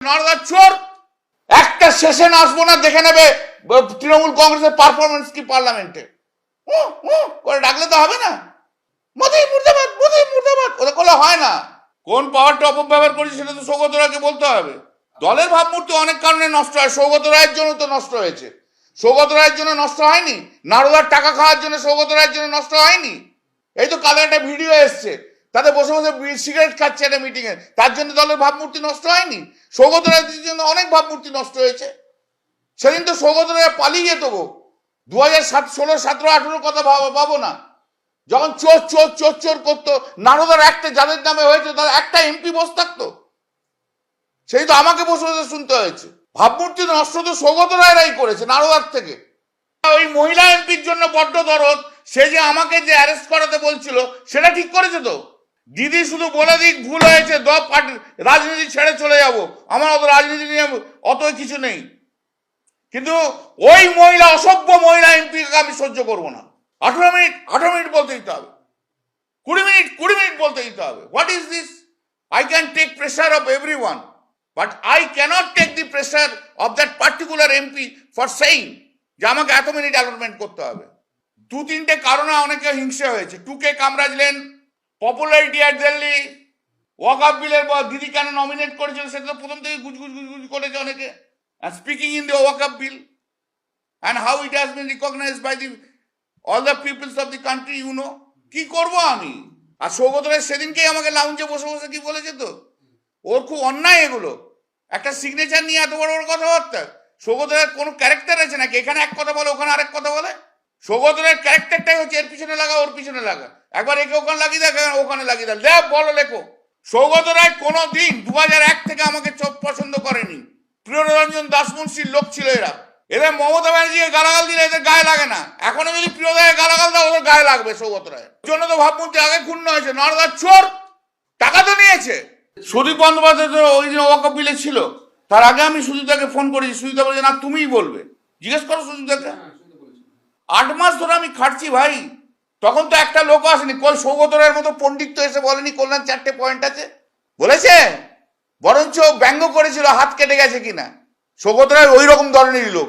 নর্দার চোর একটা সেশন আসবো না, দেখে নেবে তৃণমূল কংগ্রেসের পারফরমেন্স কি পার্লামেন্টে করে ডাকলে তো হবে না। মোদি মুর্দাবাদ, মোদি মুর্দাবাদ ওটা করলে হয় না। কোন পাওয়ারটা অপব্যবহার করেছে সেটা তো সৌগত রায়কে বলতে হবে। দলের ভাবমূর্তি অনেক কারণে নষ্ট হয়, সৌগত রায়ের জন্য তো নষ্ট হয়েছে। সৌগত রায়ের জন্য নষ্ট হয়নি, নারদার টাকা খাওয়ার জন্য সৌগত রায়ের জন্য নষ্ট হয়নি। এই তো কালো একটা ভিডিও এসছে, তাতে বসে বসে সিগারেট খাচ্ছে একটা মিটিং এ, তার জন্য দলের ভাবমূর্তি নষ্ট হয়নি। সৌগত রায়ের জন্য অনেক ভাবমূর্তি নষ্ট হয়েছে। সেদিন তো সৌগত রায় পালিয়ে যেত গো। 2016, 17, 18 কথা ভাবো না, যখন চোর চোর চোর চোর করতো, নারদার একটা যাদের নামে হয়েছে তার একটা এমপি বসে থাকতো, সেই তো আমাকে বসে বসে শুনতে হয়েছে। ভাবমূর্তি নষ্ট তো সৌগত রায়রাই করেছে নারদার থেকে। ওই মহিলা এমপির জন্য বড্ড দরদ, সে যে আমাকে যে অ্যারেস্ট করাতে বলছিল সেটা ঠিক করেছে তো। দিদি শুধু বলে দিক ভুল হয়েছে, রাজনীতি ছেড়ে চলে যাব, আমার অত রাজনীতি নিয়ে অত কিছু নেই, কিন্তু ওই মহিলা, অসভ্য মহিলা এমপিকে আমি সহ্য করবো না। 18 মিনিট বলতে দিতে হবে, 20 মিনিট বলতে দিতে হবে। What is this? I can take pressure of everyone, but I cannot take the pressure of that particular MP for saying যে আমাকে এত মিনিট অ্যালটমেন্ট করতে হবে। 2-3টে কারণে অনেকে হিংসে হয়েছে। 2K Kamaraj lane, popularity at Delhi, Waqf বিলের দিদি কেন নমিনেট করেছিল সেটা তো প্রথম থেকে গুজগুজ করেছে অনেকে। Speaking in the Waqf bill and how it has been recognized by all the peoples of the country, you know. কি করব আমি? আর সৌগত রায় সেদিনকেই আমাকে লাউঞ্জে বসে বসে কি বলেছে তো, ওর খুব অন্যায় এগুলো, একটা সিগনেচার নিয়ে এত বড় বড় কথাবার্তা। সৌগত রায়ের কোনো ক্যারেক্টার আছে নাকি? এখানে এক কথা বলে ওখানে আরেক কথা বলে। সৌগত রায়ের ক্যারেক্টারটাই হচ্ছে এর পিছনে লাগা ওর পিছনে লাগা, একবার একে ওখানে লাগিয়ে দেখ, ওখানে লাগিয়ে দেখ, দেখ বলো লেখো। সৌগত রায় কোনো দিন 2001 থেকে আমাকে চোখ পছন্দ করেনি। প্রিয়রঞ্জন দাসমুন্সির লোক ছিল এরা। এদের মমতা ব্যানার্জিকে গালাগাল দিলে এদের গায়ে লাগে না, এখনো যদি প্রিয়দাকে গালাগাল দাও ওদের গায়ে লাগবে। সৌগত রায়ের জন্য তো ভাবমূর্তি আগে ক্ষুণ্ণ হয়েছে। নর্দার চোর টাকা তো নিয়েছে। সুদীপ বন্দ্যোপাধ্যায় তো ওই দিন ওয়াকআপ বিলে ছিল, তার আগে আমি সুজিতাকে ফোন করেছি, সুজিতা বলেছে না তুমিই বলবে, জিজ্ঞেস করো সুজিতাকে। 8 মাস ধরে আমি খাটছি ভাই, তখন তো একটা লোক আসেনি। কই সৌগত রায়ের মতো পণ্ডিত তো এসে বলেনি কল্যাণ 4টে পয়েন্ট আছে, বলেছে? বরঞ্চ ব্যঙ্গ করেছিল হাত কেটে গেছে কিনা। সৌগত রায় ওই রকম ধরনেরই লোক।